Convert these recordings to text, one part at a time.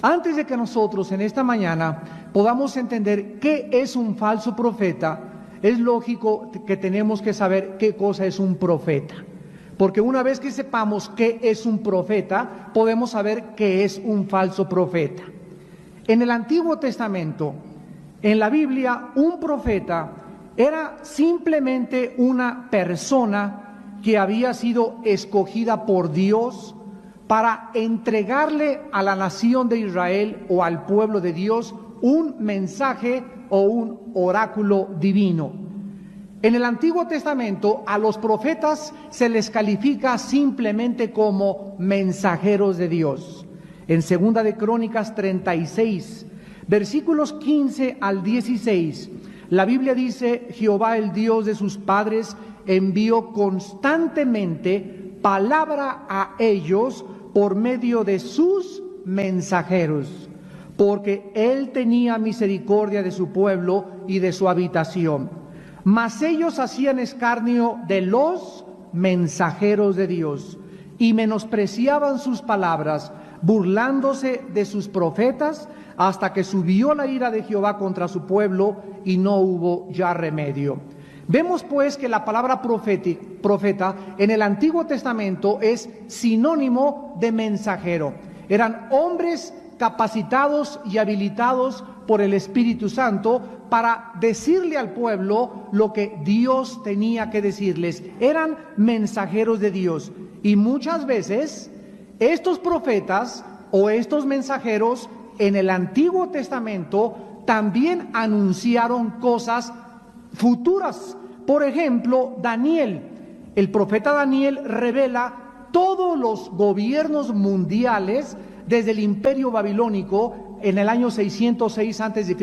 Antes de que nosotros en esta mañana podamos entender qué es un falso profeta, es lógico que tenemos que saber qué cosa es un profeta. Porque una vez que sepamos qué es un profeta, podemos saber qué es un falso profeta. En el Antiguo Testamento, en la Biblia, un profeta era simplemente una persona que había sido escogida por Dios para entregarle a la nación de Israel o al pueblo de Dios un mensaje o un oráculo divino. En el Antiguo Testamento a los profetas se les califica simplemente como mensajeros de Dios. En 2 de Crónicas 36, versículos 15 al 16, la Biblia dice: Jehová, el Dios de sus padres, envió constantemente palabra a ellos por medio de sus mensajeros, porque él tenía misericordia de su pueblo y de su habitación. Mas ellos hacían escarnio de los mensajeros de Dios y menospreciaban sus palabras, burlándose de sus profetas, hasta que subió la ira de Jehová contra su pueblo y no hubo ya remedio. Vemos pues que la palabra profeta en el Antiguo Testamento es sinónimo de mensajero. Eran hombres capacitados y habilitados por el Espíritu Santo para decirle al pueblo lo que Dios tenía que decirles. Eran mensajeros de Dios. Y muchas veces estos profetas o estos mensajeros en el Antiguo Testamento también anunciaron cosas futuras. Por ejemplo, Daniel, el profeta Daniel revela todos los gobiernos mundiales desde el Imperio Babilónico en el año 606 a.C.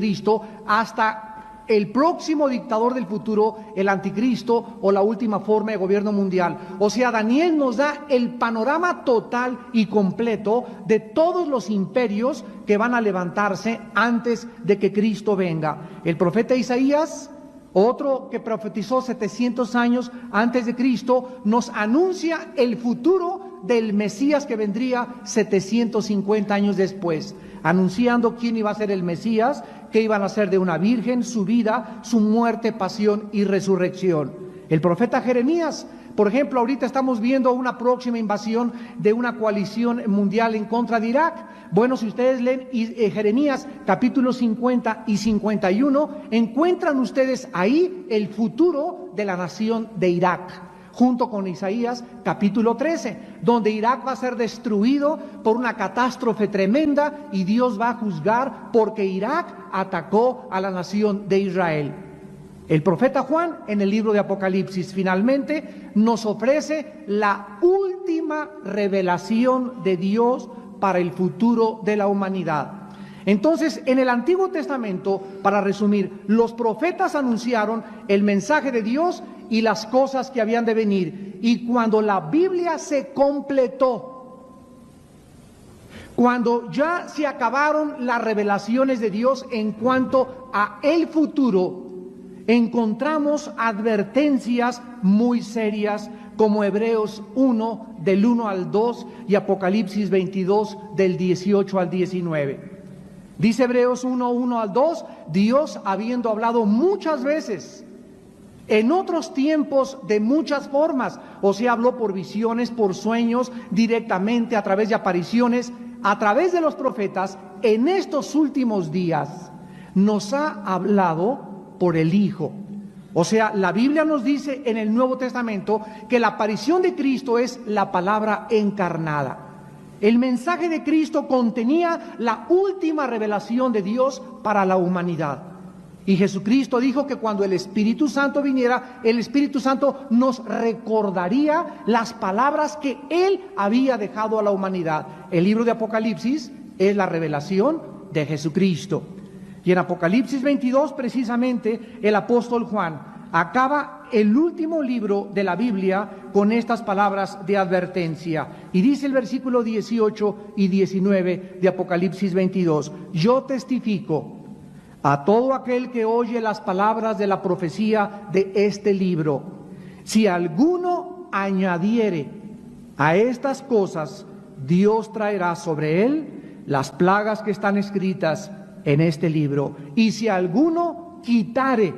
hasta el próximo dictador del futuro, el anticristo o la última forma de gobierno mundial. O sea, Daniel nos da el panorama total y completo de todos los imperios que van a levantarse antes de que Cristo venga. El profeta Isaías, otro que profetizó 700 años antes de Cristo, nos anuncia el futuro del Mesías que vendría 750 años después, anunciando quién iba a ser el Mesías, que iban a ser de una virgen, su vida, su muerte, pasión y resurrección. El profeta Jeremías, por ejemplo, ahorita estamos viendo una próxima invasión de una coalición mundial en contra de Irak. Bueno, si ustedes leen Jeremías capítulos 50 y 51, encuentran ustedes ahí el futuro de la nación de Irak, junto con Isaías capítulo 13, donde Irak va a ser destruido por una catástrofe tremenda y Dios va a juzgar porque Irak atacó a la nación de Israel. El profeta Juan, en el libro de Apocalipsis, finalmente nos ofrece la última revelación de Dios para el futuro de la humanidad. Entonces, en el Antiguo Testamento, para resumir, los profetas anunciaron el mensaje de Dios y las cosas que habían de venir. Y cuando la Biblia se completó, cuando ya se acabaron las revelaciones de Dios en cuanto a el futuro, encontramos advertencias muy serias como Hebreos 1 del 1 al 2 y Apocalipsis 22 del 18 al 19. Dice Hebreos 1, 1 al 2, Dios, habiendo hablado muchas veces, en otros tiempos de muchas formas, o sea, habló por visiones, por sueños, directamente a través de apariciones, a través de los profetas, en estos últimos días nos ha hablado por el Hijo. O sea, la Biblia nos dice en el Nuevo Testamento que la aparición de Cristo es la palabra encarnada. El mensaje de Cristo contenía la última revelación de Dios para la humanidad. Y Jesucristo dijo que cuando el Espíritu Santo viniera, el Espíritu Santo nos recordaría las palabras que Él había dejado a la humanidad. El libro de Apocalipsis es la revelación de Jesucristo. Y en Apocalipsis 22, precisamente, el apóstol Juan acaba el último libro de la Biblia con estas palabras de advertencia. Y dice el versículo 18 y 19 de Apocalipsis 22, yo testifico a todo aquel que oye las palabras de la profecía de este libro, si alguno añadiere a estas cosas, Dios traerá sobre él las plagas que están escritas en este libro. Y si alguno quitare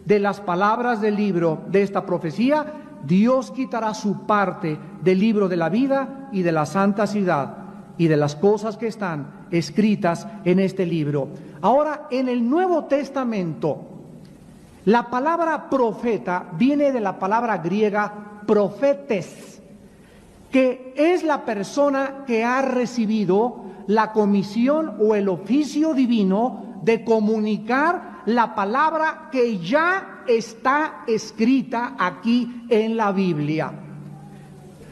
de las palabras del libro de esta profecía, Dios quitará su parte del libro de la vida y de la santa ciudad y de las cosas que están escritas en este libro. Ahora, en el Nuevo Testamento, la palabra profeta viene de la palabra griega profetes, que es la persona que ha recibido la comisión o el oficio divino de comunicar la palabra que ya está escrita aquí en la Biblia.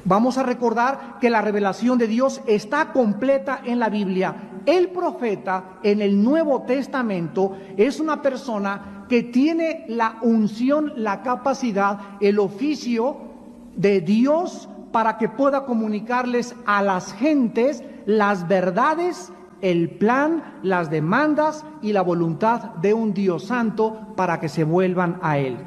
Vamos a recordar que la revelación de Dios está completa en la Biblia. El profeta en el Nuevo Testamento es una persona que tiene la unción, la capacidad, el oficio de Dios para que pueda comunicarles a las gentes las verdades, el plan, las demandas y la voluntad de un Dios santo para que se vuelvan a Él.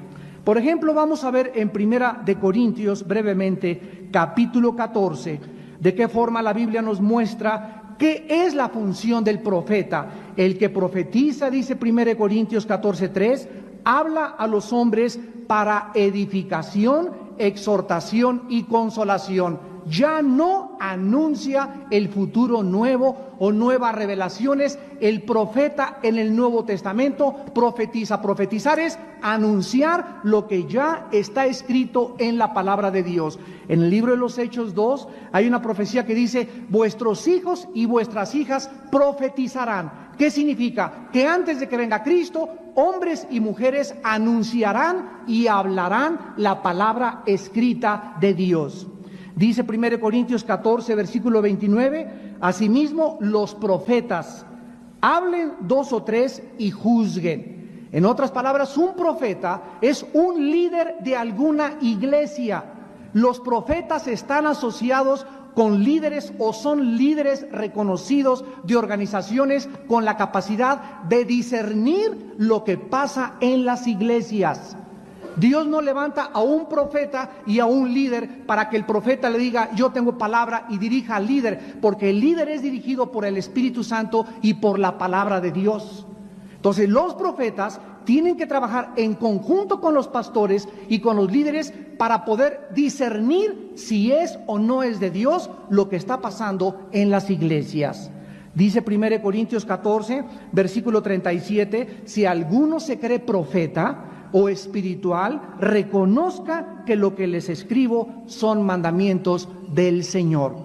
Por ejemplo, vamos a ver en Primera de Corintios brevemente, capítulo 14, de qué forma la Biblia nos muestra qué es la función del profeta. El que profetiza, dice 1 Corintios 14:3, habla a los hombres para edificación, exhortación y consolación. Ya no anuncia el futuro nuevo o nuevas revelaciones. El profeta en el Nuevo Testamento profetiza. Profetizar es anunciar lo que ya está escrito en la palabra de Dios. En el libro de los Hechos 2 hay una profecía que dice: vuestros hijos y vuestras hijas profetizarán. ¿Qué significa? Que antes de que venga Cristo, hombres y mujeres anunciarán y hablarán la palabra escrita de Dios. Dice 1 Corintios 14, versículo 29, asimismo los profetas hablen 2 o 3 y juzguen. En otras palabras, un profeta es un líder de alguna iglesia. Los profetas están asociados con líderes o son líderes reconocidos de organizaciones con la capacidad de discernir lo que pasa en las iglesias. Dios no levanta a un profeta y a un líder para que el profeta le diga: yo tengo palabra, y dirija al líder, porque el líder es dirigido por el Espíritu Santo y por la palabra de Dios. Entonces los profetas tienen que trabajar en conjunto con los pastores y con los líderes para poder discernir si es o no es de Dios lo que está pasando en las iglesias. Dice 1 Corintios 14, versículo 37, si alguno se cree profeta o espiritual, reconozca que lo que les escribo son mandamientos del Señor.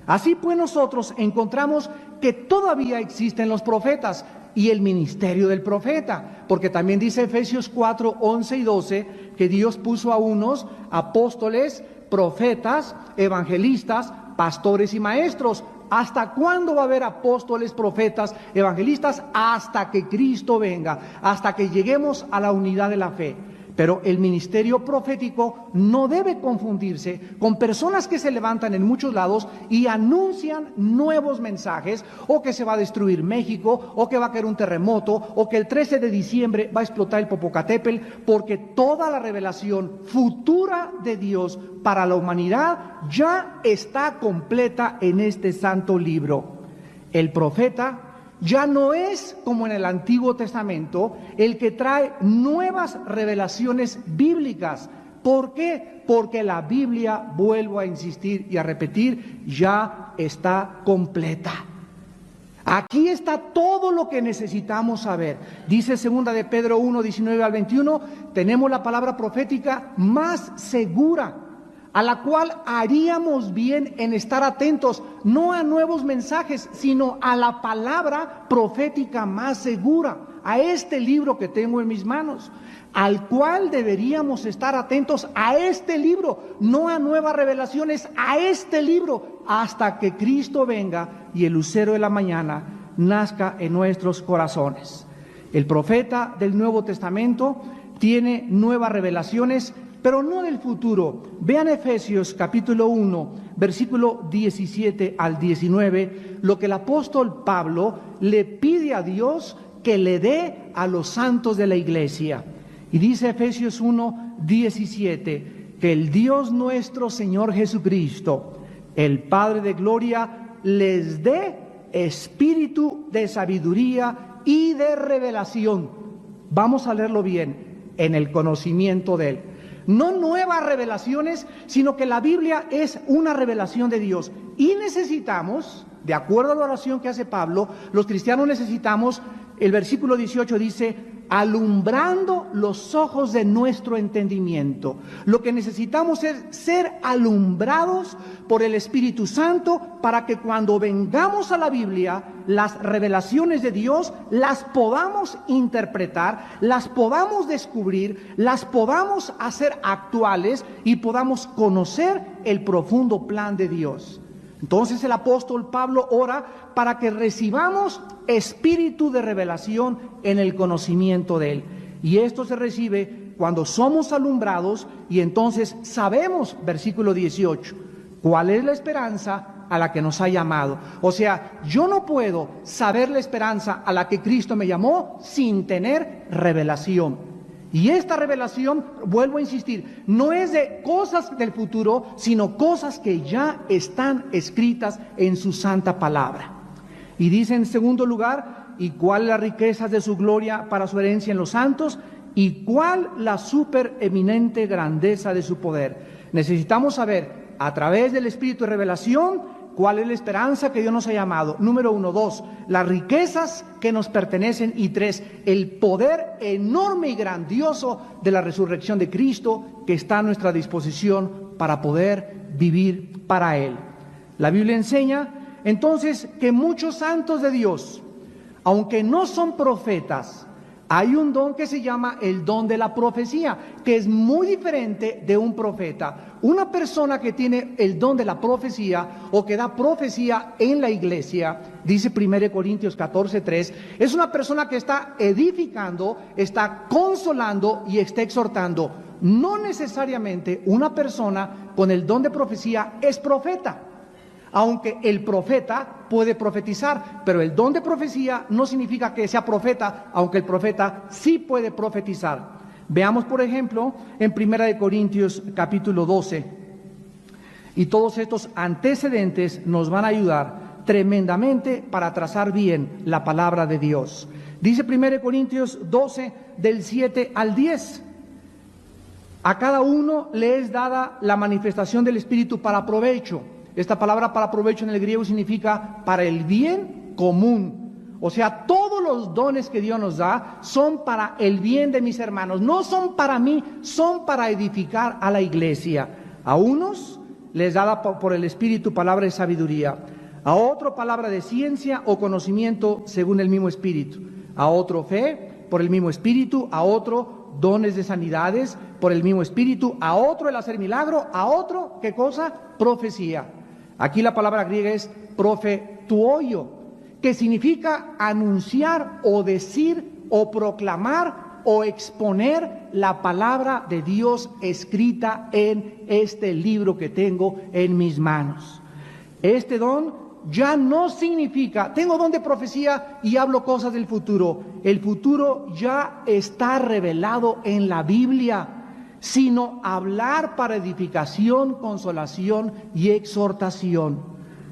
Así pues, nosotros encontramos que todavía existen los profetas y el ministerio del profeta, porque también dice Efesios 4, 11 y 12 que Dios puso a unos apóstoles, profetas, evangelistas, pastores y maestros. ¿Hasta cuándo va a haber apóstoles, profetas, evangelistas? Hasta que Cristo venga, hasta que lleguemos a la unidad de la fe. Pero el ministerio profético no debe confundirse con personas que se levantan en muchos lados y anuncian nuevos mensajes, o que se va a destruir México, o que va a caer un terremoto, o que el 13 de diciembre va a explotar el Popocatépetl, porque toda la revelación futura de Dios para la humanidad ya está completa en este santo libro. El profeta ya no es como en el Antiguo Testamento el que trae nuevas revelaciones bíblicas. ¿Por qué? Porque la Biblia, vuelvo a insistir y a repetir, ya está completa. Aquí está todo lo que necesitamos saber. Dice 2 de Pedro 1, 19 al 21, tenemos la palabra profética más segura, a la cual haríamos bien en estar atentos, no a nuevos mensajes, sino a la palabra profética más segura, a este libro que tengo en mis manos, al cual deberíamos estar atentos, a este libro, no a nuevas revelaciones, a este libro, hasta que Cristo venga y el lucero de la mañana nazca en nuestros corazones. El profeta del Nuevo Testamento tiene nuevas revelaciones, pero no del futuro. Vean Efesios capítulo 1, versículo 17 al 19, lo que el apóstol Pablo le pide a Dios que le dé a los santos de la iglesia. Y dice Efesios 1, 17, que el Dios nuestro Señor Jesucristo, el Padre de gloria, les dé espíritu de sabiduría y de revelación. Vamos a leerlo bien, en el conocimiento de Él. No nuevas revelaciones, sino que la Biblia es una revelación de Dios. Y necesitamos, de acuerdo a la oración que hace Pablo, los cristianos necesitamos, el versículo 18 dice, alumbrando los ojos de nuestro entendimiento. Lo que necesitamos es ser alumbrados por el Espíritu Santo para que cuando vengamos a la Biblia, las revelaciones de Dios las podamos interpretar, las podamos descubrir, las podamos hacer actuales y podamos conocer el profundo plan de Dios. Entonces el apóstol Pablo ora para que recibamos espíritu de revelación en el conocimiento de Él. Y esto se recibe cuando somos alumbrados y entonces sabemos, versículo 18, cuál es la esperanza a la que nos ha llamado. O sea, yo no puedo saber la esperanza a la que Cristo me llamó sin tener revelación. Y esta revelación, vuelvo a insistir, no es de cosas del futuro, sino cosas que ya están escritas en su santa palabra. Y dice en segundo lugar, ¿y cuál la riqueza de su gloria para su herencia en los santos? ¿Y cuál la supereminente grandeza de su poder? Necesitamos saber, a través del Espíritu de revelación, cuál es la esperanza que Dios nos ha llamado. Número 1, 2, las riquezas que nos pertenecen. Y 3, el poder enorme y grandioso de la resurrección de Cristo que está a nuestra disposición para poder vivir para Él. La Biblia enseña entonces que muchos santos de Dios, aunque no son profetas, hay un don que se llama el don de la profecía, que es muy diferente de un profeta. Una persona que tiene el don de la profecía o que da profecía en la iglesia, dice 1 Corintios 14:3, es una persona que está edificando, está consolando y está exhortando. No necesariamente una persona con el don de profecía es profeta. Aunque el profeta puede profetizar, pero el don de profecía no significa que sea profeta, aunque el profeta sí puede profetizar. Veamos, por ejemplo, en 1 Corintios capítulo 12, y todos estos antecedentes nos van a ayudar tremendamente para trazar bien la palabra de Dios. Dice 1 Corintios 12, del 7 al 10. A cada uno le es dada la manifestación del Espíritu para provecho. Esta palabra para provecho en el griego significa para el bien común. O sea, todos los dones que Dios nos da son para el bien de mis hermanos. No son para mí, son para edificar a la iglesia. A unos les da por el Espíritu palabra de sabiduría. A otro palabra de ciencia o conocimiento según el mismo Espíritu. A otro fe por el mismo Espíritu. A otro dones de sanidades por el mismo Espíritu. A otro el hacer milagro. A otro, ¿qué cosa? Profecía. Aquí la palabra griega es profetuoio, que significa anunciar o decir o proclamar o exponer la palabra de Dios escrita en este libro que tengo en mis manos. Este don ya no significa, tengo don de profecía y hablo cosas del futuro. El futuro ya está revelado en la Biblia, sino hablar para edificación, consolación y exhortación.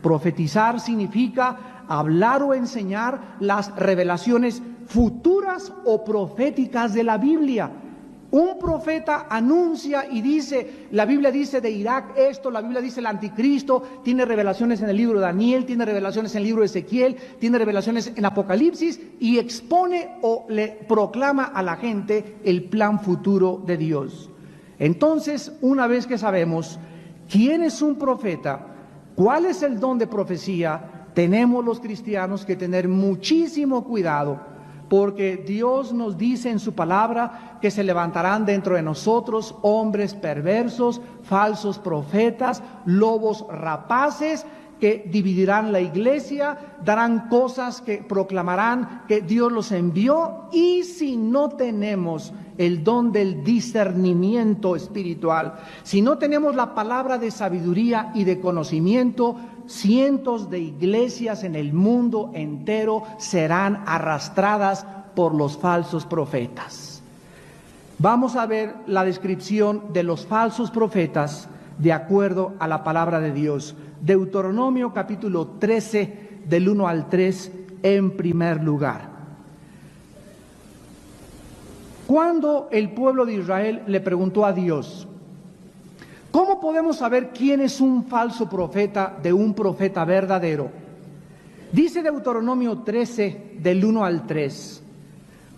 Profetizar significa hablar o enseñar las revelaciones futuras o proféticas de la Biblia. Un profeta anuncia y dice, la Biblia dice de Irak esto, la Biblia dice el anticristo, tiene revelaciones en el libro de Daniel, tiene revelaciones en el libro de Ezequiel, tiene revelaciones en Apocalipsis y expone o le proclama a la gente el plan futuro de Dios. Entonces, una vez que sabemos quién es un profeta, cuál es el don de profecía, tenemos los cristianos que tener muchísimo cuidado, porque Dios nos dice en su palabra que se levantarán dentro de nosotros hombres perversos, falsos profetas, lobos rapaces, que dividirán la iglesia, darán cosas que proclamarán que Dios los envió, y si no tenemos el don del discernimiento espiritual, si no tenemos la palabra de sabiduría y de conocimiento, cientos de iglesias en el mundo entero serán arrastradas por los falsos profetas. Vamos a ver la descripción de los falsos profetas de acuerdo a la palabra de Dios. Deuteronomio capítulo 13 del 1 al 3 en primer lugar. Cuando el pueblo de Israel le preguntó a Dios, ¿cómo podemos saber quién es un falso profeta de un profeta verdadero? Dice Deuteronomio 13, del 1 al 3,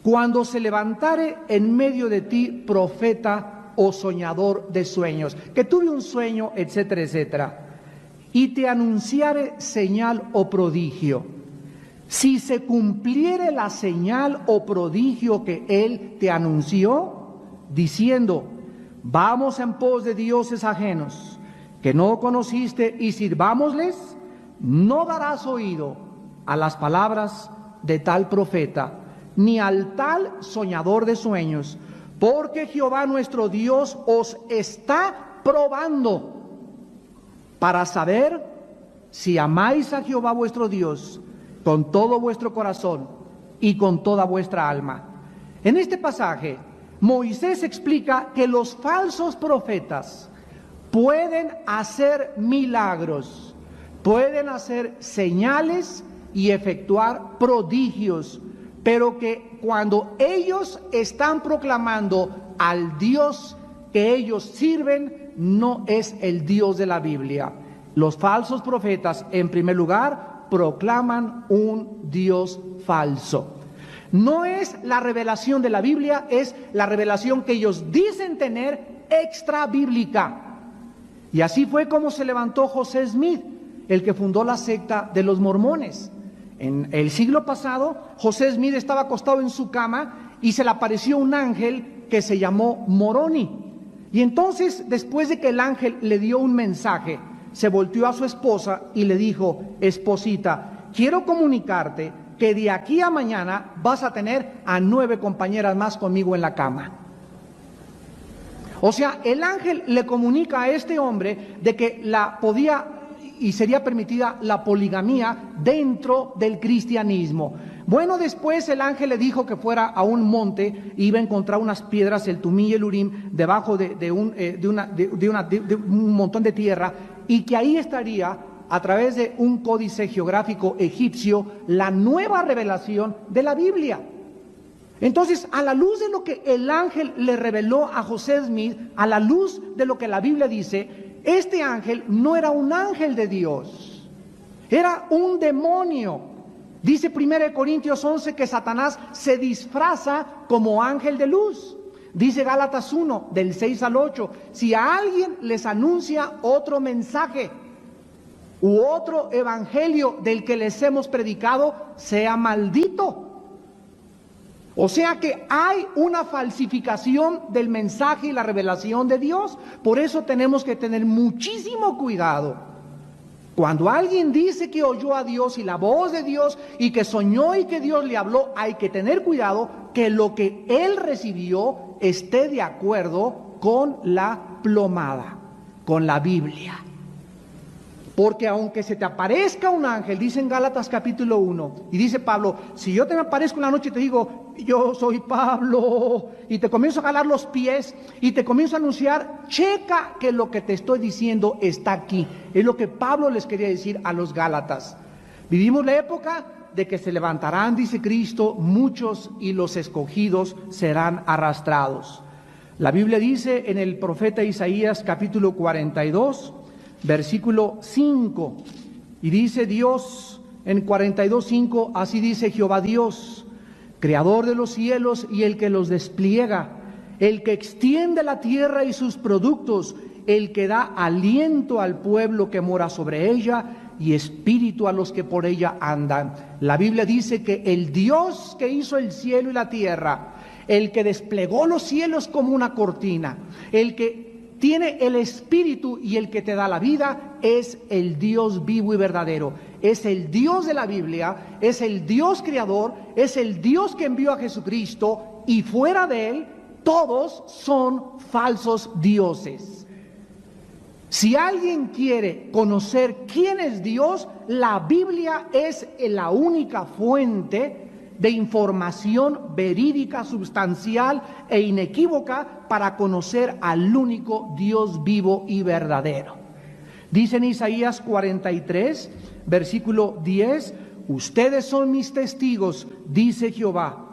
cuando se levantare en medio de ti profeta o soñador de sueños, que tuve un sueño, etcétera, etcétera, y te anunciare señal o prodigio, si se cumpliere la señal o prodigio que él te anunció, diciendo, vamos en pos de dioses ajenos, que no conociste, y sirvámosles, no darás oído a las palabras de tal profeta, ni al tal soñador de sueños, porque Jehová nuestro Dios os está probando para saber si amáis a Jehová vuestro Dios con todo vuestro corazón y con toda vuestra alma. En este pasaje, Moisés explica que los falsos profetas pueden hacer milagros, pueden hacer señales y efectuar prodigios, pero que cuando ellos están proclamando al Dios que ellos sirven, no es el Dios de la Biblia. Los falsos profetas, en primer lugar, proclaman un Dios falso. No es la revelación de la Biblia, es la revelación que ellos dicen tener extra bíblica. Y así fue como se levantó José Smith, el que fundó la secta de los mormones. En el siglo pasado, José Smith estaba acostado en su cama y se le apareció un ángel que se llamó Moroni. Y entonces, después de que el ángel le dio un mensaje, se volteó a su esposa y le dijo, esposita, quiero comunicarte que de aquí a mañana vas a tener a 9 compañeras más conmigo en la cama. O sea, el ángel le comunica a este hombre de que podía y sería permitida la poligamía dentro del cristianismo. Bueno, después el ángel le dijo que fuera a un monte, iba a encontrar unas piedras, el Tumí y el Urim, debajo de un montón de tierra, y que ahí estaría, a través de un códice geográfico egipcio, la nueva revelación de la Biblia. Entonces, a la luz de lo que el ángel le reveló a José Smith, a la luz de lo que la Biblia dice, este ángel no era un ángel de Dios, era un demonio. Dice 1 Corintios 11 que Satanás se disfraza como ángel de luz. Dice Gálatas 1, del 6 al 8, si a alguien les anuncia otro mensaje u otro evangelio del que les hemos predicado, sea maldito. O sea que hay una falsificación del mensaje y la revelación de Dios. Por eso tenemos que tener muchísimo cuidado. Cuando alguien dice que oyó a Dios y la voz de Dios y que soñó y que Dios le habló, hay que tener cuidado que lo que él recibió esté de acuerdo con la plomada, con la Biblia. Porque aunque se te aparezca un ángel, dice en Gálatas capítulo 1, y dice Pablo, si yo te me aparezco en la noche y te digo, yo soy Pablo, y te comienzo a jalar los pies, y te comienzo a anunciar, checa que lo que te estoy diciendo está aquí. Es lo que Pablo les quería decir a los Gálatas. Vivimos la época de que se levantarán, dice Cristo, muchos, y los escogidos serán arrastrados. La Biblia dice en el profeta Isaías capítulo 42, versículo 5, y dice Dios en 42:5, así dice Jehová Dios, creador de los cielos y el que los despliega, el que extiende la tierra y sus productos, el que da aliento al pueblo que mora sobre ella y espíritu a los que por ella andan. La Biblia dice que el Dios que hizo el cielo y la tierra, el que desplegó los cielos como una cortina, el que tiene el espíritu y el que te da la vida, es el Dios vivo y verdadero. Es el Dios de la Biblia, es el Dios creador, es el Dios que envió a Jesucristo, y fuera de él todos son falsos dioses. Si alguien quiere conocer quién es Dios, la Biblia es la única fuente de información verídica, sustancial e inequívoca para conocer al único Dios vivo y verdadero. Dice en Isaías 43, versículo 10, ustedes son mis testigos, dice Jehová,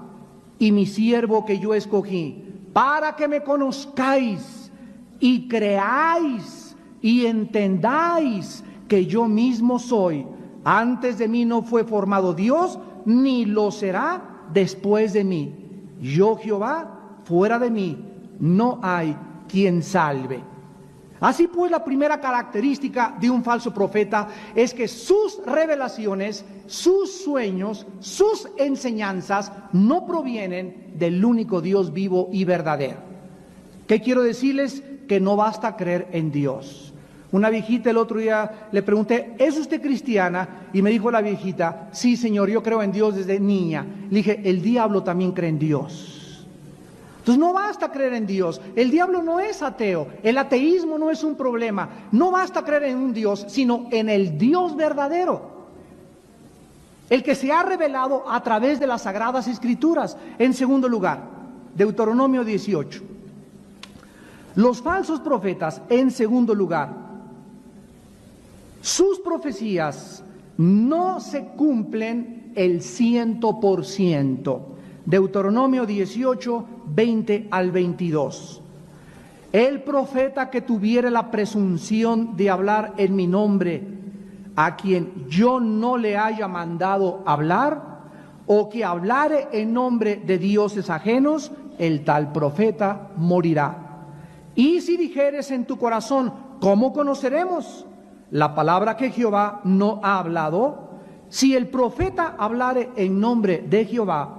y mi siervo que yo escogí, para que me conozcáis y creáis y entendáis que yo mismo soy. Antes de mí no fue formado Dios, ni lo será después de mí. Yo, Jehová, fuera de mí no hay quien salve. Así pues, la primera característica de un falso profeta es que sus revelaciones, sus sueños, sus enseñanzas no provienen del único Dios vivo y verdadero. ¿Qué quiero decirles? Que no basta creer en Dios. Una viejita el otro día le pregunté, ¿es usted cristiana? Y me dijo la viejita, sí señor, yo creo en Dios desde niña. Le dije, el diablo también cree en Dios. Entonces no basta creer en Dios, el diablo no es ateo, el ateísmo no es un problema, no basta creer en un Dios, sino en el Dios verdadero, el que se ha revelado a través de las Sagradas Escrituras. En segundo lugar, Deuteronomio 18. Los falsos profetas, en segundo lugar, sus profecías no se cumplen el 100%. Deuteronomio 18, 20 al 22. El profeta que tuviere la presunción de hablar en mi nombre, a quien yo no le haya mandado hablar, o que hablare en nombre de dioses ajenos, el tal profeta morirá. Y si dijeres en tu corazón, ¿cómo conoceremos la palabra que Jehová no ha hablado? Si el profeta hablare en nombre de Jehová,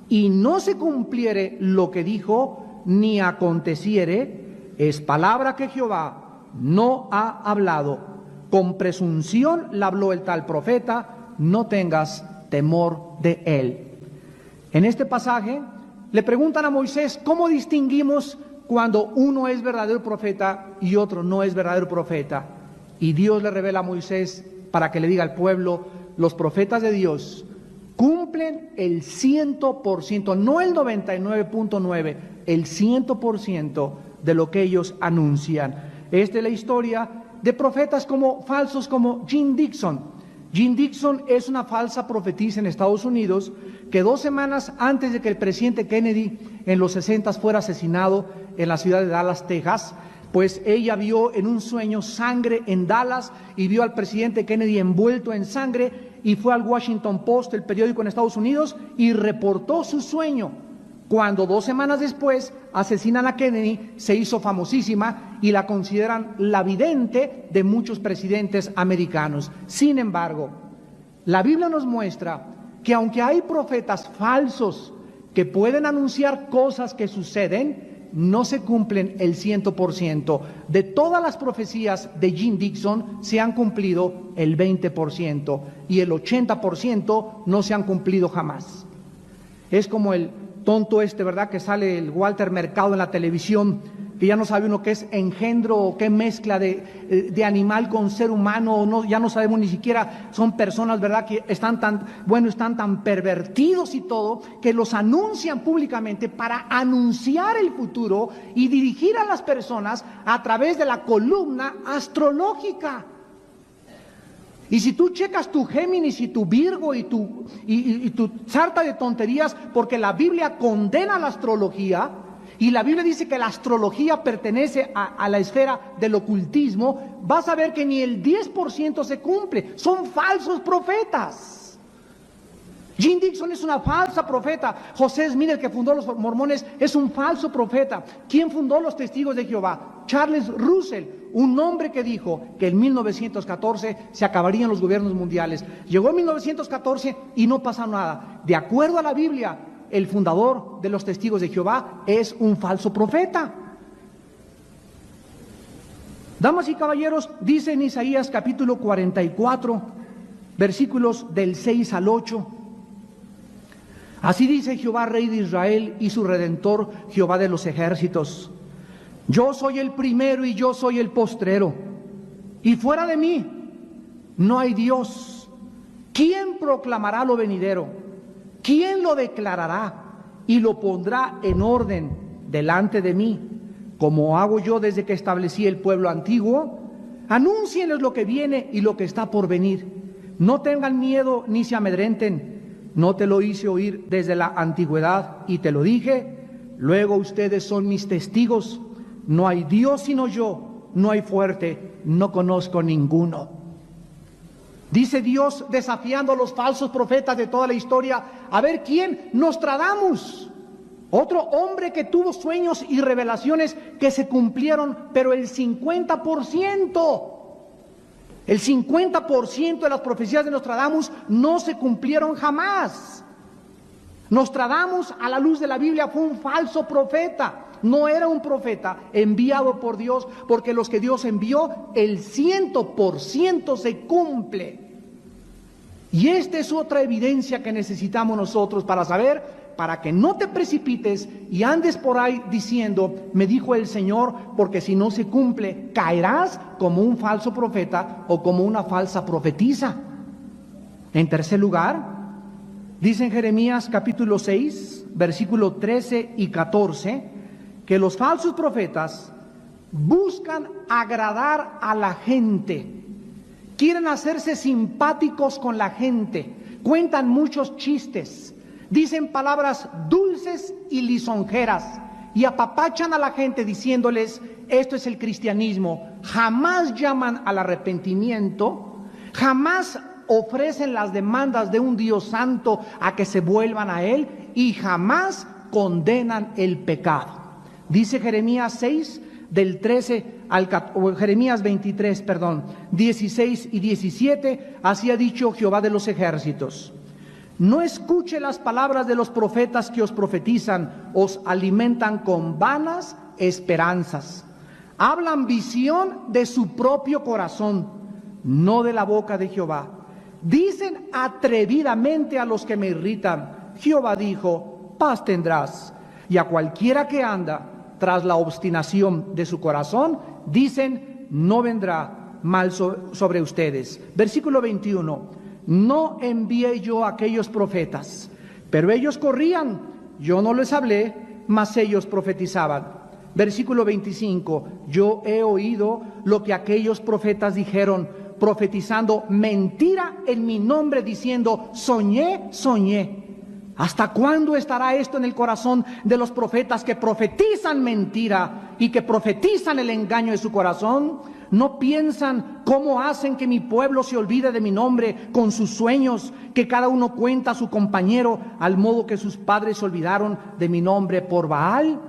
y no se cumpliere lo que dijo, ni aconteciere, es palabra que Jehová no ha hablado. Con presunción la habló el tal profeta, no tengas temor de él. En este pasaje le preguntan a Moisés, ¿cómo distinguimos cuando uno es verdadero profeta y otro no es verdadero profeta? Y Dios le revela a Moisés para que le diga al pueblo, los profetas de Dios cumplen el 100%, no el 99.9%, el 100% de lo que ellos anuncian. Esta es la historia de profetas como falsos como Jim Dixon. Jim Dixon es una falsa profetisa en Estados Unidos que 2 semanas antes de que el presidente Kennedy en los 60 fuera asesinado en la ciudad de Dallas, Texas, pues ella vio en un sueño sangre en Dallas y vio al presidente Kennedy envuelto en sangre y fue al Washington Post, el periódico en Estados Unidos, y reportó su sueño. Cuando 2 semanas después asesinan a Kennedy, se hizo famosísima y la consideran la vidente de muchos presidentes americanos. Sin embargo, la Biblia nos muestra que aunque hay profetas falsos que pueden anunciar cosas que suceden, no se cumplen el 100%. De todas las profecías de Jim Dixon se han cumplido el 20% y el 80% no se han cumplido jamás. Es como el tonto ¿verdad? Que sale el Walter Mercado en la televisión, que ya no sabe uno qué es engendro o qué mezcla de animal con ser humano, o no, ya no sabemos ni siquiera, son personas, ¿verdad? Que están tan pervertidos y todo, que los anuncian públicamente para anunciar el futuro y dirigir a las personas a través de la columna astrológica. Y si tú checas tu Géminis y tu Virgo y tu sarta de tonterías, porque la Biblia condena la astrología, y la Biblia dice que la astrología pertenece a la esfera del ocultismo, vas a ver que ni el 10% se cumple. Son falsos profetas. Jim Dixon es una falsa profeta. José Smith, el que fundó los mormones, es un falso profeta. ¿Quién fundó los Testigos de Jehová? Charles Russell, un hombre que dijo que en 1914 se acabarían los gobiernos mundiales. Llegó en 1914 y no pasa nada. De acuerdo a la Biblia, el fundador de los Testigos de Jehová es un falso profeta. Damas y caballeros, dice en Isaías capítulo 44, versículos del 6 al 8, así dice Jehová, Rey de Israel y su Redentor, Jehová de los ejércitos: yo soy el primero y yo soy el postrero, y fuera de mí no hay Dios. ¿Quién proclamará lo venidero? ¿Quién lo declarará y lo pondrá en orden delante de mí? Como hago yo desde que establecí el pueblo antiguo, anúncienles lo que viene y lo que está por venir. no tengan miedo ni se amedrenten. No te lo hice oír desde la antigüedad y te lo dije. Luego ustedes son mis testigos. No hay Dios sino yo, no hay fuerte, no conozco ninguno. Dice Dios desafiando a los falsos profetas de toda la historia. A ver quién, Nostradamus, otro hombre que tuvo sueños y revelaciones que se cumplieron, pero el 50%. El 50% de las profecías de Nostradamus no se cumplieron jamás. Nostradamus, a la luz de la Biblia, fue un falso profeta. No era un profeta enviado por Dios, porque los que Dios envió, el 100% se cumple. Y esta es otra evidencia que necesitamos nosotros para saber, para que no te precipites y andes por ahí diciendo, me dijo el Señor, porque si no se cumple, caerás como un falso profeta o como una falsa profetisa. En tercer lugar, dice en Jeremías capítulo 6, versículo 13 y 14, que los falsos profetas buscan agradar a la gente, quieren hacerse simpáticos con la gente, cuentan muchos chistes, dicen palabras dulces y lisonjeras y apapachan a la gente diciéndoles, esto es el cristianismo. Jamás llaman al arrepentimiento, jamás ofrecen las demandas de un Dios santo a que se vuelvan a Él y jamás condenan el pecado. Dice Jeremías 6, del 13 al Jeremías 23, 16 y 17, así ha dicho Jehová de los ejércitos. No escuche las palabras de los profetas que os profetizan, os alimentan con vanas esperanzas. Hablan visión de su propio corazón, no de la boca de Jehová. Dicen atrevidamente a los que me irritan, Jehová dijo, paz tendrás. Y a cualquiera que anda tras la obstinación de su corazón, dicen, no vendrá mal sobre ustedes. Versículo 21, no envié yo a aquellos profetas, pero ellos corrían, yo no les hablé, mas ellos profetizaban. Versículo 25, yo he oído lo que aquellos profetas dijeron, profetizando mentira en mi nombre, diciendo, soñé, soñé. ¿Hasta cuándo estará esto en el corazón de los profetas que profetizan mentira y que profetizan el engaño de su corazón? ¿No piensan cómo hacen que mi pueblo se olvide de mi nombre con sus sueños, que cada uno cuenta a su compañero, al modo que sus padres se olvidaron de mi nombre por Baal?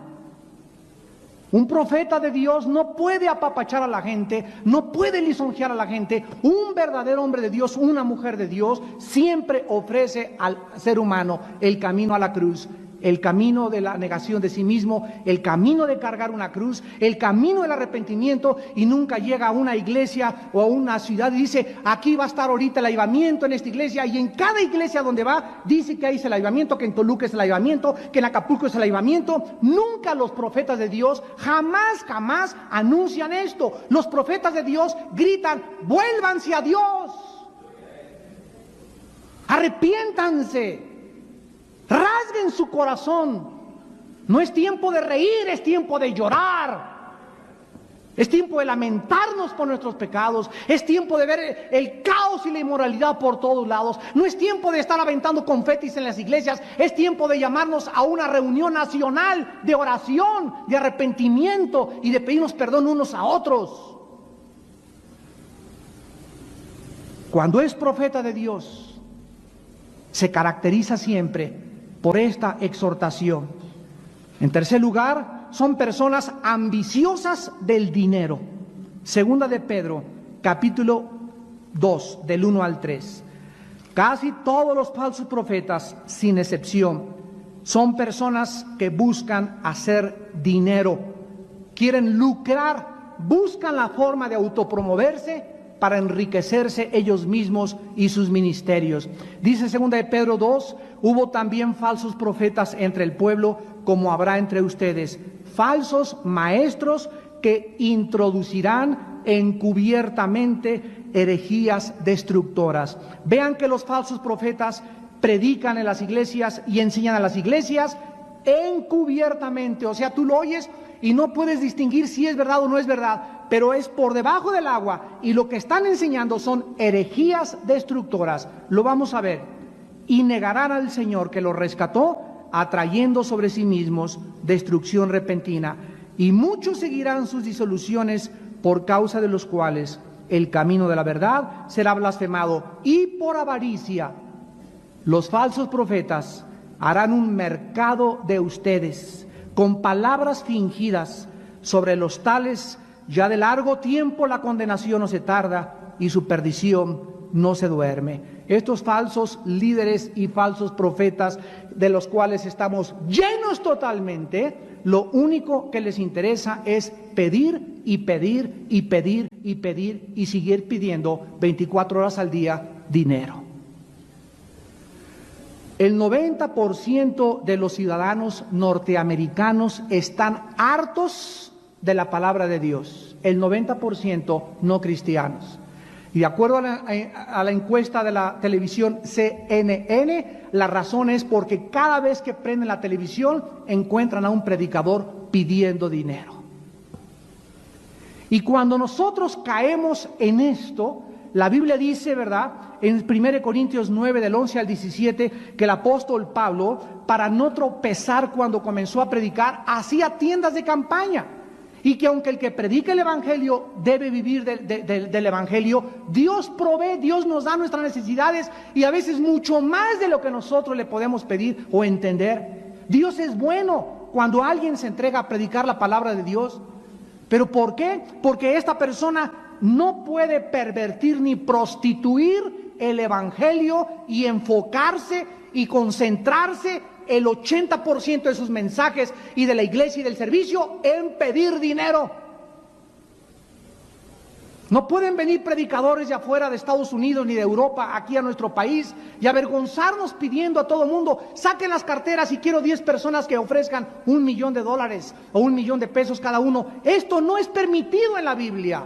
Un profeta de Dios no puede apapachar a la gente, no puede lisonjear a la gente. Un verdadero hombre de Dios, una mujer de Dios, siempre ofrece al ser humano el camino a la cruz, el camino de la negación de sí mismo, el camino de cargar una cruz, el camino del arrepentimiento, y nunca llega a una iglesia o a una ciudad y dice, aquí va a estar ahorita el avivamiento en esta iglesia, y en cada iglesia donde va, dice que ahí es el avivamiento, que en Toluca es el avivamiento, que en Acapulco es el avivamiento. Nunca los profetas de Dios, jamás anuncian esto. Los profetas de Dios gritan, vuélvanse a Dios, arrepiéntanse, rasguen su corazón. No es tiempo de reír, es tiempo de llorar. Es tiempo de lamentarnos por nuestros pecados. Es tiempo de ver el caos y la inmoralidad por todos lados. No es tiempo de estar aventando confetis en las iglesias. Es tiempo de llamarnos a una reunión nacional de oración, de arrepentimiento y de pedirnos perdón unos a otros. Cuando es profeta de Dios, se caracteriza siempre por esta exhortación. En tercer lugar, son personas ambiciosas del dinero. Segunda de Pedro, capítulo 2, del 1 al 3. Casi todos los falsos profetas, sin excepción, son personas que buscan hacer dinero, quieren lucrar, buscan la forma de autopromoverse para enriquecerse ellos mismos y sus ministerios. Dice segunda de Pedro 2, hubo también falsos profetas entre el pueblo, como habrá entre ustedes, falsos maestros que introducirán encubiertamente herejías destructoras. Vean que los falsos profetas predican en las iglesias y enseñan a las iglesias encubiertamente, o sea, tú lo oyes y no puedes distinguir si es verdad o no es verdad, pero es por debajo del agua, y lo que están enseñando son herejías destructoras. Lo vamos a ver. Y negarán al Señor que los rescató, atrayendo sobre sí mismos destrucción repentina. Y muchos seguirán sus disoluciones, por causa de los cuales el camino de la verdad será blasfemado. Y por avaricia, los falsos profetas harán un mercado de ustedes, con palabras fingidas. Sobre los tales, ya de largo tiempo la condenación no se tarda, y su perdición no se duerme. Estos falsos líderes y falsos profetas, de los cuales estamos llenos totalmente, lo único que les interesa es pedir y pedir y pedir y pedir y seguir pidiendo 24 horas al día dinero. El 90% de los ciudadanos norteamericanos están hartos de la palabra de Dios. El 90% no cristianos. Y de acuerdo a la encuesta de la televisión CNN, la razón es porque cada vez que prenden la televisión encuentran a un predicador pidiendo dinero. Y cuando nosotros caemos en esto, la Biblia dice, ¿verdad?, en 1 Corintios 9, del 11 al 17, que el apóstol Pablo, para no tropezar cuando comenzó a predicar, hacía tiendas de campaña. Y que aunque el que predica el Evangelio debe vivir del Evangelio, Dios provee, Dios nos da nuestras necesidades, y a veces mucho más de lo que nosotros le podemos pedir o entender. Dios es bueno cuando alguien se entrega a predicar la palabra de Dios. ¿Pero por qué? Porque esta persona no puede pervertir ni prostituir el Evangelio y enfocarse y concentrarse el 80% de sus mensajes y de la iglesia y del servicio en pedir dinero. No pueden venir predicadores de afuera de Estados Unidos ni de Europa aquí a nuestro país y avergonzarnos pidiendo a todo mundo: saquen las carteras y quiero 10 personas que ofrezcan $1,000,000 o $1,000,000 cada uno. Esto no es permitido en la Biblia.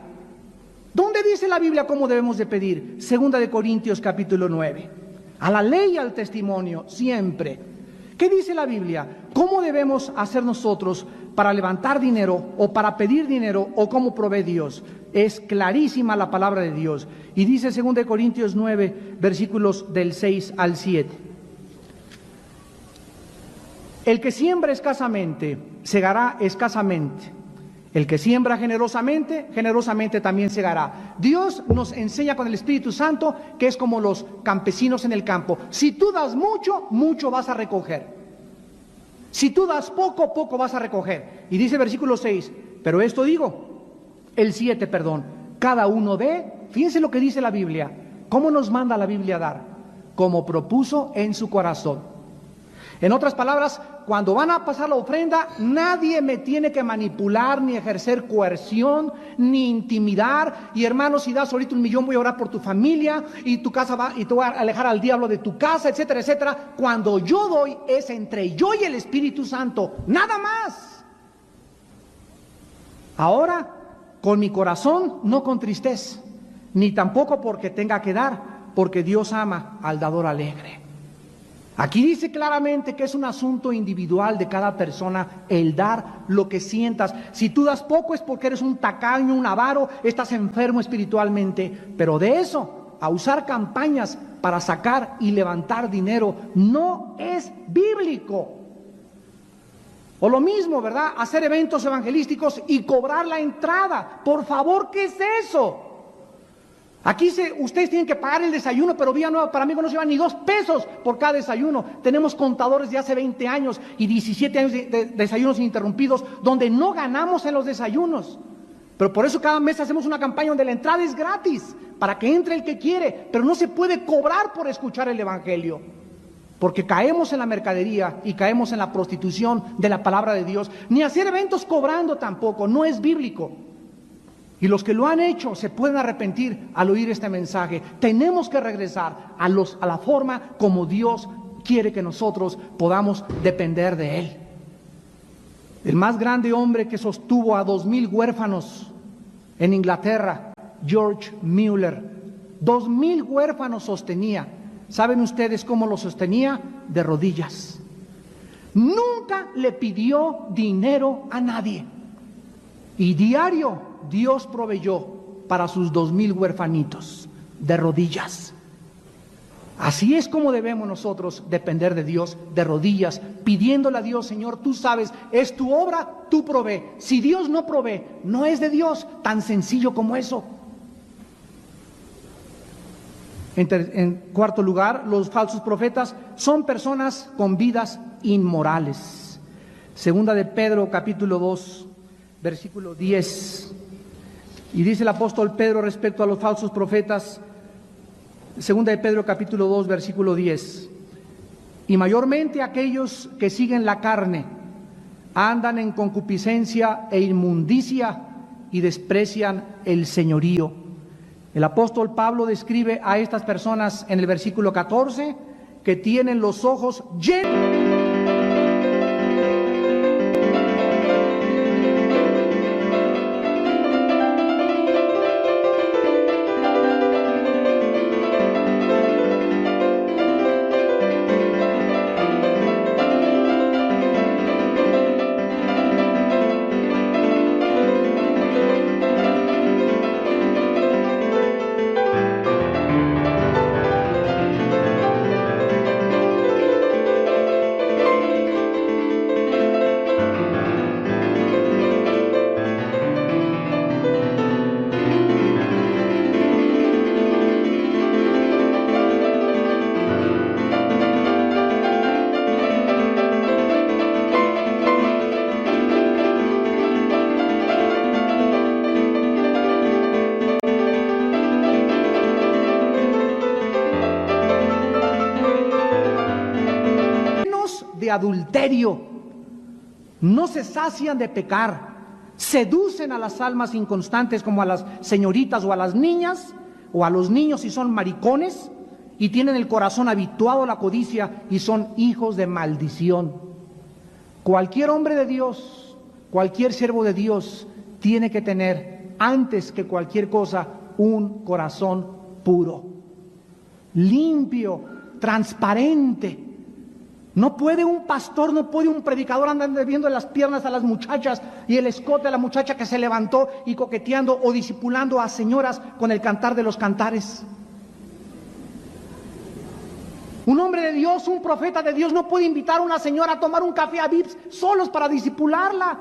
¿Dónde dice la Biblia cómo debemos de pedir? 2 Corintios capítulo 9. A la ley y al testimonio, siempre. ¿Qué dice la Biblia? ¿Cómo debemos hacer nosotros para levantar dinero o para pedir dinero o cómo provee Dios? Es clarísima la palabra de Dios. Y dice 2 Corintios 9, versículos del 6 al 7. El que siembra escasamente, segará escasamente. El que siembra generosamente, generosamente también segará. Dios nos enseña con el Espíritu Santo que es como los campesinos en el campo. Si tú das mucho, mucho vas a recoger. Si tú das poco, poco vas a recoger. Y dice versículo 6, pero esto digo, el 7, perdón, cada uno dé, fíjense lo que dice la Biblia. ¿Cómo nos manda la Biblia a dar? Como propuso en su corazón. En otras palabras, cuando van a pasar la ofrenda, nadie me tiene que manipular, ni ejercer coerción, ni intimidar. Y hermano, si das ahorita $1,000,000, voy a orar por tu familia, y tu casa va, y te voy a alejar al diablo de tu casa, etcétera, etcétera. Cuando yo doy, es entre yo y el Espíritu Santo, nada más. Ahora, con mi corazón, no con tristeza, ni tampoco porque tenga que dar, porque Dios ama al dador alegre. Aquí dice claramente que es un asunto individual de cada persona el dar lo que sientas. Si tú das poco es porque eres un tacaño, un avaro, estás enfermo espiritualmente. Pero de eso, a usar campañas para sacar y levantar dinero, no es bíblico. O lo mismo, ¿verdad? Hacer eventos evangelísticos y cobrar la entrada. Por favor, ¿qué es eso? Aquí ustedes tienen que pagar el desayuno, pero Villanueva para mí no se llevan ni $2 por cada desayuno. Tenemos contadores de hace 20 años y 17 años de desayunos ininterrumpidos, donde no ganamos en los desayunos. Pero por eso cada mes hacemos una campaña donde la entrada es gratis, para que entre el que quiere, pero no se puede cobrar por escuchar el Evangelio. Porque caemos en la mercadería y caemos en la prostitución de la palabra de Dios. Ni hacer eventos cobrando tampoco, no es bíblico. Y los que lo han hecho se pueden arrepentir al oír este mensaje. Tenemos que regresar a la forma como Dios quiere que nosotros podamos depender de Él. El más grande hombre que sostuvo a 2,000 huérfanos en Inglaterra, George Mueller, 2,000 huérfanos sostenía. ¿Saben ustedes cómo lo sostenía? De rodillas. Nunca le pidió dinero a nadie. Y diario Dios proveyó para sus 2000 huerfanitos de rodillas. Así es como debemos nosotros depender de Dios, de rodillas, pidiéndole a Dios: Señor, tú sabes, es tu obra, tú provee. Si Dios no provee, no es de Dios, tan sencillo como eso. En cuarto lugar, los falsos profetas son personas con vidas inmorales. Segunda de Pedro, capítulo 2, versículo 10. Y dice el apóstol Pedro respecto a los falsos profetas, Segunda de Pedro capítulo 2 versículo 10: y mayormente aquellos que siguen la carne andan en concupiscencia e inmundicia y desprecian el señorío. El apóstol Pablo describe a estas personas en el versículo 14 que tienen los ojos llenos de adulterio, no se sacian de pecar, seducen a las almas inconstantes como a las señoritas o a las niñas o a los niños si son maricones, y tienen el corazón habituado a la codicia y son hijos de maldición. Cualquier hombre de Dios, cualquier siervo de Dios tiene que tener, antes que cualquier cosa, un corazón puro, limpio, transparente. No puede un pastor, no puede un predicador andar viendo las piernas a las muchachas y el escote a la muchacha que se levantó y coqueteando o discipulando a señoras con el cantar de los cantares. Un hombre de Dios, un profeta de Dios no puede invitar a una señora a tomar un café a Vips solos para discipularla.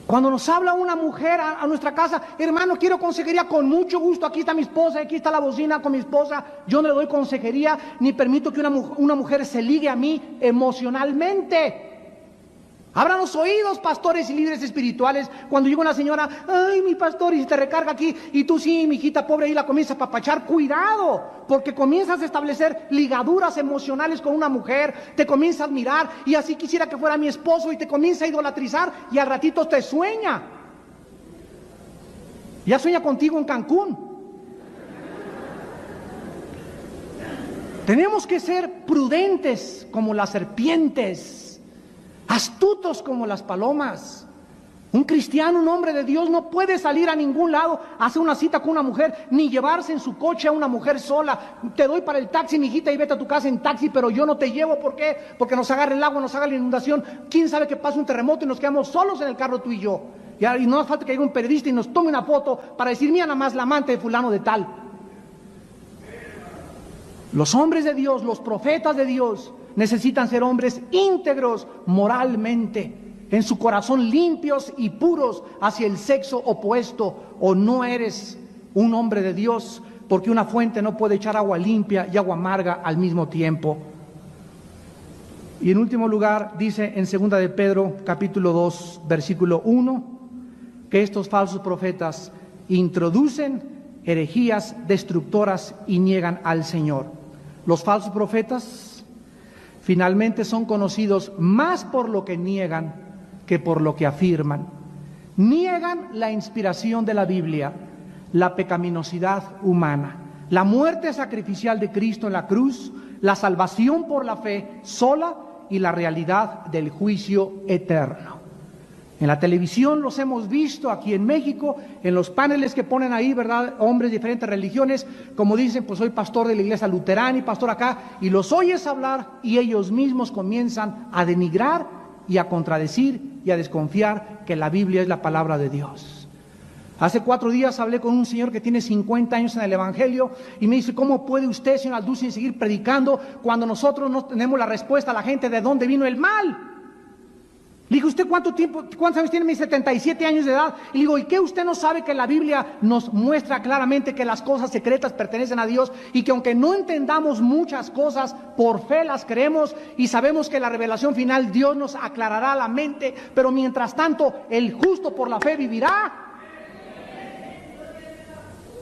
Cuando nos habla una mujer a nuestra casa: hermano, quiero consejería, con mucho gusto, aquí está mi esposa, aquí está la bocina con mi esposa. Yo no le doy consejería, ni permito que una mujer se ligue a mí emocionalmente. Abran los oídos, pastores y líderes espirituales, cuando llega una señora: ay, mi pastor, y se te recarga aquí, y tú sí, mi hijita pobre, y la comienzas a papachar. Cuidado, porque comienzas a establecer ligaduras emocionales con una mujer, te comienza a admirar, y así quisiera que fuera mi esposo, y te comienza a idolatrizar, y al ratito te sueña. Ya sueña contigo en Cancún. Tenemos que ser prudentes como las serpientes, astutos como las palomas. Un cristiano, un hombre de Dios, no puede salir a ningún lado a hacer una cita con una mujer, ni llevarse en su coche a una mujer sola. Te doy para el taxi, mijita, y vete a tu casa en taxi, pero yo no te llevo. ¿Por qué? Porque nos agarra el agua, nos agarra la inundación. ¿Quién sabe que pasa un terremoto y nos quedamos solos en el carro, tú y yo? Y no hace falta que llegue un periodista y nos tome una foto para decir: mira nada más la amante de fulano de tal. Los hombres de Dios, los profetas de Dios, necesitan ser hombres íntegros moralmente, en su corazón limpios y puros hacia el sexo opuesto, o no eres un hombre de Dios, porque una fuente no puede echar agua limpia y agua amarga al mismo tiempo. Y en último lugar, dice en segunda de Pedro, capítulo 2, versículo 1, que estos falsos profetas introducen herejías destructoras y niegan al Señor. Los falsos profetas finalmente son conocidos más por lo que niegan que por lo que afirman. Niegan la inspiración de la Biblia, la pecaminosidad humana, la muerte sacrificial de Cristo en la cruz, la salvación por la fe sola y la realidad del juicio eterno. En la televisión los hemos visto aquí en México, en los paneles que ponen ahí, ¿verdad? Hombres de diferentes religiones, como dicen: pues soy pastor de la iglesia luterana y pastor acá, y los oyes hablar y ellos mismos comienzan a denigrar y a contradecir y a desconfiar que la Biblia es la palabra de Dios. Hace 4 días hablé con un señor que tiene 50 años en el Evangelio y me dice: ¿cómo puede usted, señor Alducin, seguir predicando cuando nosotros no tenemos la respuesta a la gente de dónde vino el mal? Le dije: ¿usted cuántos años tiene? Me dice: 77 años de edad. Y le digo: ¿y qué usted no sabe que la Biblia nos muestra claramente que las cosas secretas pertenecen a Dios y que aunque no entendamos muchas cosas, por fe las creemos y sabemos que la revelación final Dios nos aclarará la mente, pero mientras tanto el justo por la fe vivirá?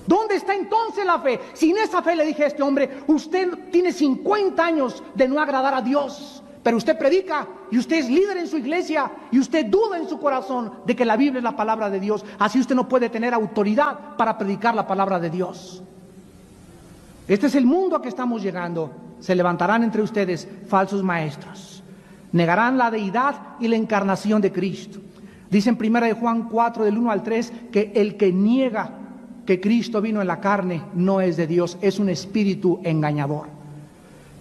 ¿Dónde está entonces la fe? Sin esa fe, le dije a este hombre: usted tiene 50 años de no agradar a Dios, pero usted predica y usted es líder en su iglesia y usted duda en su corazón de que la Biblia es la palabra de Dios. Así usted no puede tener autoridad para predicar la palabra de Dios. Este es el mundo a que estamos llegando. Se levantarán entre ustedes falsos maestros, negarán la deidad y la encarnación de Cristo. Dice en 1 Juan 4 del 1 al 3 que el que niega que Cristo vino en la carne no es de Dios, es un espíritu engañador.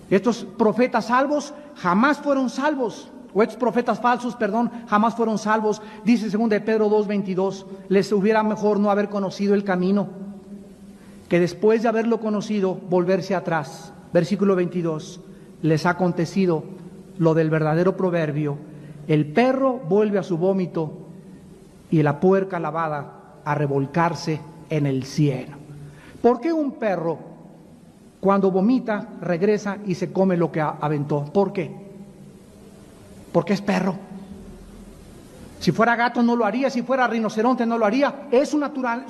Estos profetas salvos jamás fueron salvos, o estos profetas falsos, jamás fueron salvos. Dice 2 de Pedro 2:22, les hubiera mejor no haber conocido el camino, que después de haberlo conocido, volverse atrás. Versículo 22, les ha acontecido lo del verdadero proverbio: el perro vuelve a su vómito y la puerca lavada a revolcarse en el cielo. ¿Por qué un perro, cuando vomita, regresa y se come lo que aventó? ¿Por qué? Porque es perro. Si fuera gato no lo haría, si fuera rinoceronte no lo haría. Es su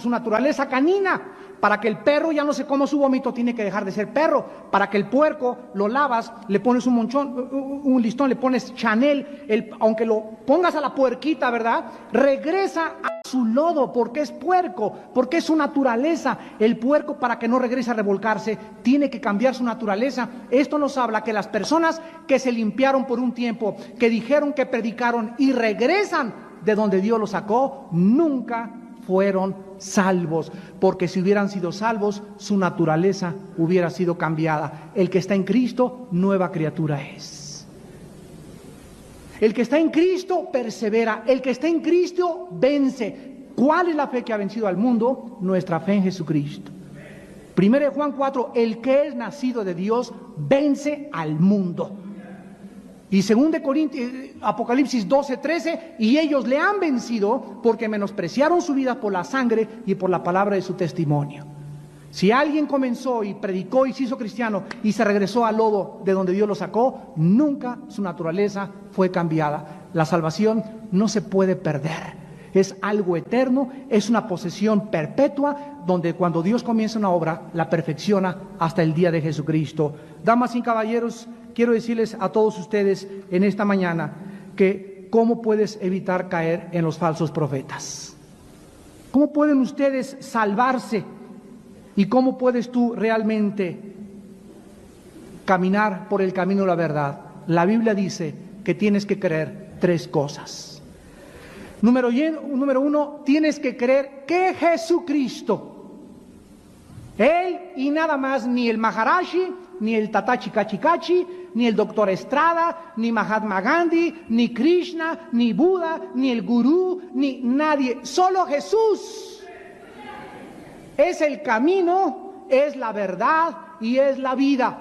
naturaleza canina. Para que el perro ya no se coma su vómito, tiene que dejar de ser perro. Para que el puerco lo lavas, le pones un listón, le pones Chanel, aunque lo pongas a la puerquita, ¿verdad? Regresa a su lodo, porque es puerco, porque es su naturaleza. El puerco, para que no regrese a revolcarse, tiene que cambiar su naturaleza. Esto nos habla que las personas que se limpiaron por un tiempo, que dijeron que predicaron y regresan de donde Dios los sacó, nunca fueron salvos, porque si hubieran sido salvos, su naturaleza hubiera sido cambiada. El que está en Cristo, nueva criatura es. El que está en Cristo persevera, el que está en Cristo vence. ¿Cuál es la fe que ha vencido al mundo? Nuestra fe en Jesucristo. 1 Juan 4, el que es nacido de Dios vence al mundo. Y 2 Apocalipsis 12:13, y ellos le han vencido porque menospreciaron su vida por la sangre y por la palabra de su testimonio. Si alguien comenzó y predicó y se hizo cristiano y se regresó al lodo de donde Dios lo sacó, nunca su naturaleza fue cambiada. La salvación no se puede perder. Es algo eterno, es una posesión perpetua, donde cuando Dios comienza una obra, la perfecciona hasta el día de Jesucristo. Damas y caballeros, quiero decirles a todos ustedes en esta mañana que cómo puedes evitar caer en los falsos profetas. ¿Cómo pueden ustedes salvarse? ¿Y cómo puedes tú realmente caminar por el camino de la verdad? La Biblia dice que tienes que creer 3 cosas. Número 1, tienes que creer que Jesucristo, Él y nada más, ni el Maharaji, ni el Tatachi Kachi, ni el Doctor Estrada, ni Mahatma Gandhi, ni Krishna, ni Buda, ni el Gurú, ni nadie, solo Jesús es el camino, es la verdad y es la vida.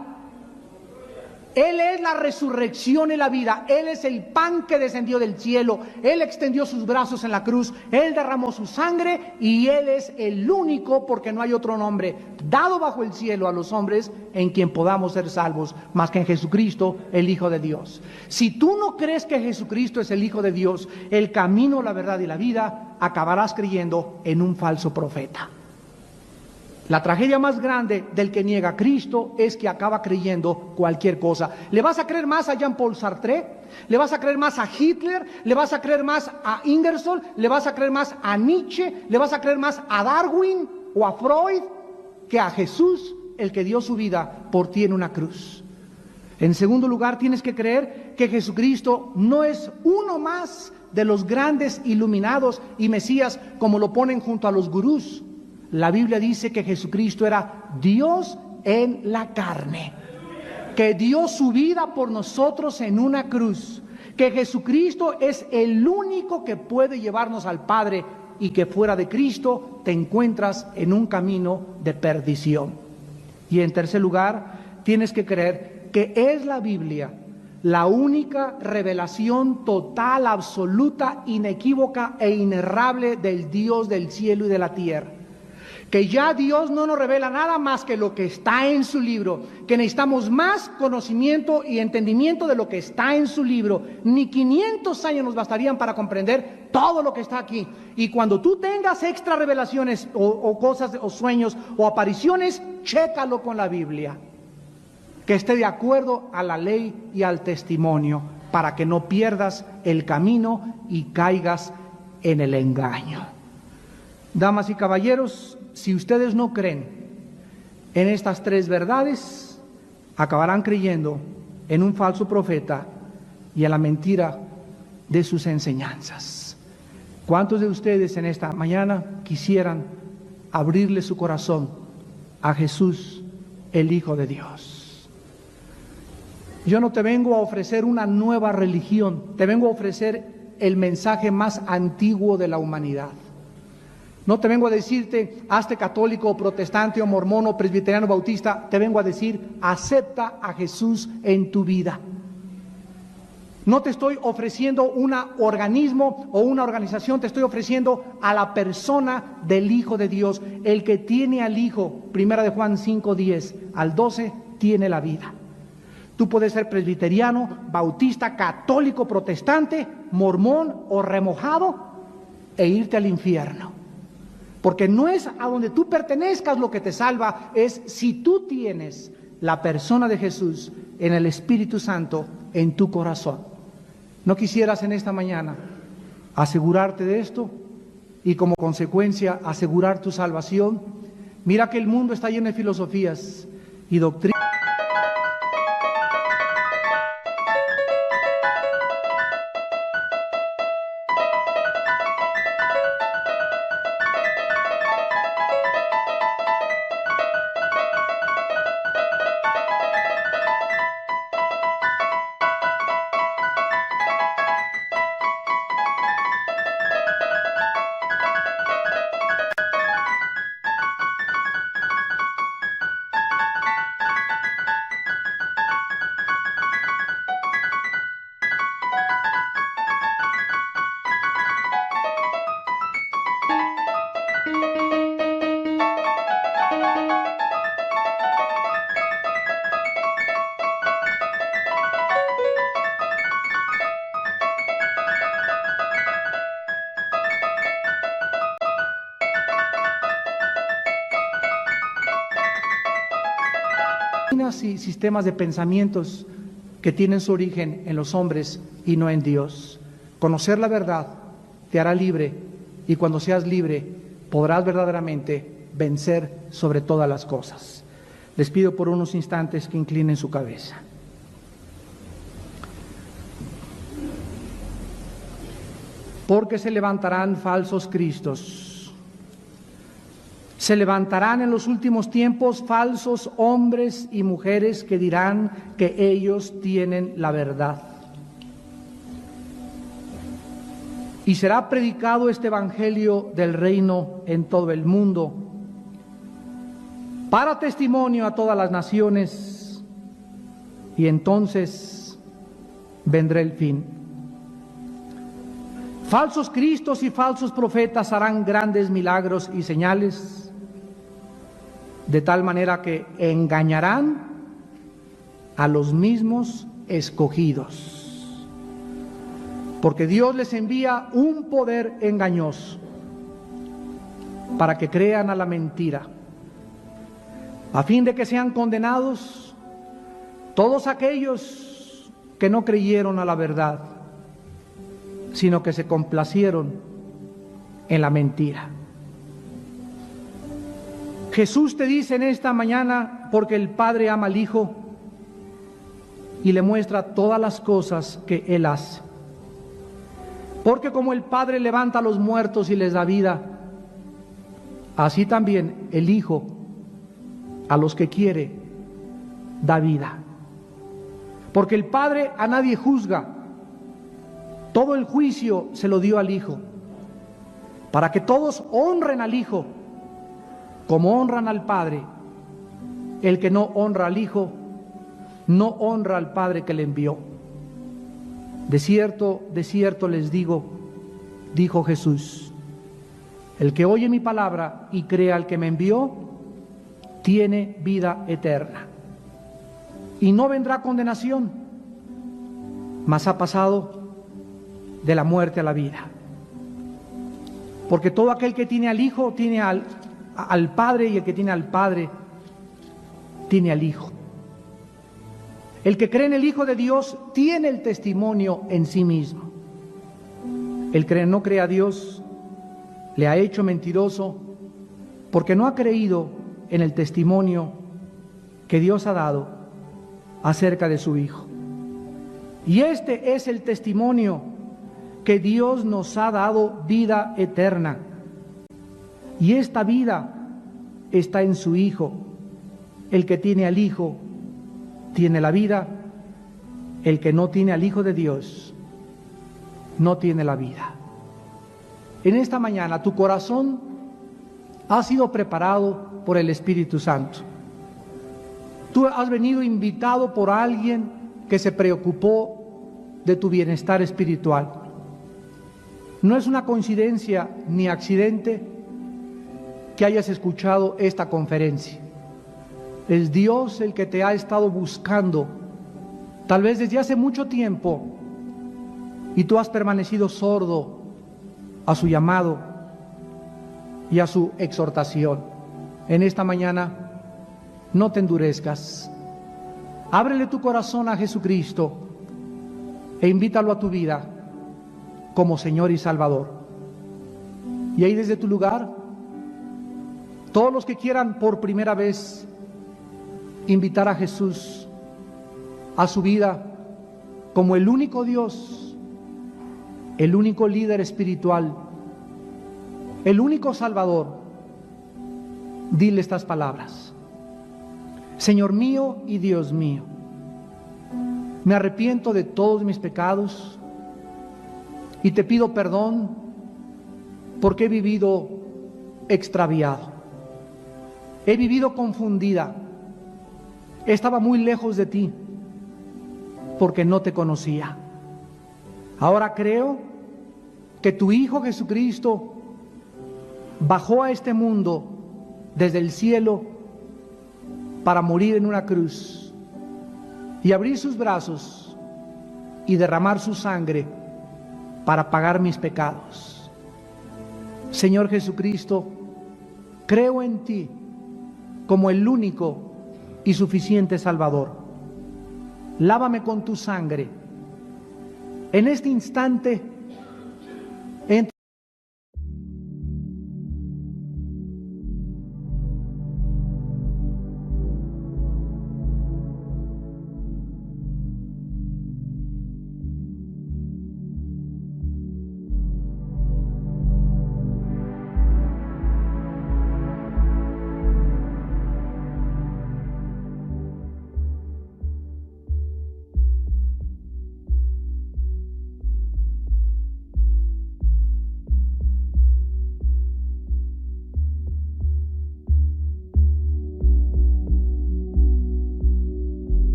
Él es la resurrección y la vida. Él es el pan que descendió del cielo. Él extendió sus brazos en la cruz. Él derramó su sangre y Él es el único, porque no hay otro nombre dado bajo el cielo a los hombres en quien podamos ser salvos, más que en Jesucristo, el Hijo de Dios. Si tú no crees que Jesucristo es el Hijo de Dios, el camino, la verdad y la vida, acabarás creyendo en un falso profeta. La tragedia más grande del que niega a Cristo es que acaba creyendo cualquier cosa. ¿Le vas a creer más a Jean-Paul Sartre? ¿Le vas a creer más a Hitler? ¿Le vas a creer más a Ingersoll? ¿Le vas a creer más a Nietzsche? ¿Le vas a creer más a Darwin o a Freud que a Jesús, el que dio su vida por ti en una cruz? En segundo lugar, tienes que creer que Jesucristo no es uno más de los grandes iluminados y Mesías como lo ponen junto a los gurús. La Biblia dice que Jesucristo era Dios en la carne, que dio su vida por nosotros en una cruz, que Jesucristo es el único que puede llevarnos al Padre y que fuera de Cristo te encuentras en un camino de perdición. Y en tercer lugar, tienes que creer que es la Biblia la única revelación total, absoluta, inequívoca e inerrable del Dios del cielo y de la tierra. Que ya Dios no nos revela nada más que lo que está en su libro, que necesitamos más conocimiento y entendimiento de lo que está en su libro. Ni 500 años nos bastarían para comprender todo lo que está aquí. Y cuando tú tengas extra revelaciones o cosas o sueños o apariciones, chécalo con la Biblia, que esté de acuerdo a la ley y al testimonio, para que no pierdas el camino y caigas en el engaño. Damas y caballeros, si ustedes no creen en estas tres verdades, acabarán creyendo en un falso profeta y en la mentira de sus enseñanzas. ¿Cuántos de ustedes en esta mañana quisieran abrirle su corazón a Jesús, el Hijo de Dios? Yo no te vengo a ofrecer una nueva religión, te vengo a ofrecer el mensaje más antiguo de la humanidad. No te vengo a decirte, hazte católico o protestante o mormón o presbiteriano bautista, te vengo a decir, acepta a Jesús en tu vida. No te estoy ofreciendo un organismo o una organización, te estoy ofreciendo a la persona del Hijo de Dios. El que tiene al Hijo, 1 Juan 5:10 al 12, tiene la vida. Tú puedes ser presbiteriano, bautista, católico, protestante, mormón o remojado e irte al infierno. Porque no es a donde tú pertenezcas lo que te salva, es si tú tienes la persona de Jesús en el Espíritu Santo en tu corazón. ¿No quisieras en esta mañana asegurarte de esto y como consecuencia asegurar tu salvación? Mira que el mundo está lleno de filosofías y doctrinas. Y sistemas de pensamientos que tienen su origen en los hombres y no en Dios. Conocer la verdad te hará libre, y cuando seas libre podrás verdaderamente vencer sobre todas las cosas. Les pido por unos instantes que inclinen su cabeza. Porque se levantarán falsos cristos. Se levantarán en los últimos tiempos falsos hombres y mujeres que dirán que ellos tienen la verdad. Y será predicado este evangelio del reino en todo el mundo, para testimonio a todas las naciones, y entonces vendrá el fin. Falsos cristos y falsos profetas harán grandes milagros y señales, de tal manera que engañarán a los mismos escogidos, porque Dios les envía un poder engañoso para que crean a la mentira, a fin de que sean condenados todos aquellos que no creyeron a la verdad, sino que se complacieron en la mentira. Jesús te dice en esta mañana, porque el Padre ama al Hijo y le muestra todas las cosas que Él hace. Porque como el Padre levanta a los muertos y les da vida, así también el Hijo a los que quiere da vida. Porque el Padre a nadie juzga, todo el juicio se lo dio al Hijo, para que todos honren al Hijo como honran al Padre. El que no honra al Hijo, no honra al Padre que le envió. De cierto les digo, dijo Jesús, el que oye mi palabra y crea al que me envió, tiene vida eterna. Y no vendrá condenación, mas ha pasado de la muerte a la vida. Porque todo aquel que tiene al Hijo tiene al Padre, y el que tiene al Padre tiene al Hijo. El que cree en el Hijo de Dios tiene el testimonio en sí mismo. El que no cree a Dios le ha hecho mentiroso, porque no ha creído en el testimonio que Dios ha dado acerca de su Hijo. Y este es el testimonio, que Dios nos ha dado vida eterna. Y esta vida está en su Hijo. El que tiene al Hijo tiene la vida. El que no tiene al Hijo de Dios no tiene la vida. En esta mañana tu corazón ha sido preparado por el Espíritu Santo. Tú has venido invitado por alguien que se preocupó de tu bienestar espiritual. No es una coincidencia ni accidente que hayas escuchado esta conferencia. Es Dios el que te ha estado buscando, tal vez desde hace mucho tiempo, y tú has permanecido sordo a su llamado y a su exhortación. En esta mañana, no te endurezcas. Ábrele tu corazón a Jesucristo e invítalo a tu vida como Señor y Salvador. Y ahí desde tu lugar, todos los que quieran por primera vez invitar a Jesús a su vida como el único Dios, el único líder espiritual, el único Salvador, dile estas palabras: Señor mío y Dios mío, me arrepiento de todos mis pecados y te pido perdón porque he vivido extraviado, he vivido confundida, estaba muy lejos de ti porque no te conocía. Ahora creo que tu Hijo Jesucristo bajó a este mundo desde el cielo para morir en una cruz y abrir sus brazos y derramar su sangre para pagar mis pecados. Señor Jesucristo, creo en ti como el único y suficiente Salvador. Lávame con tu sangre. En este instante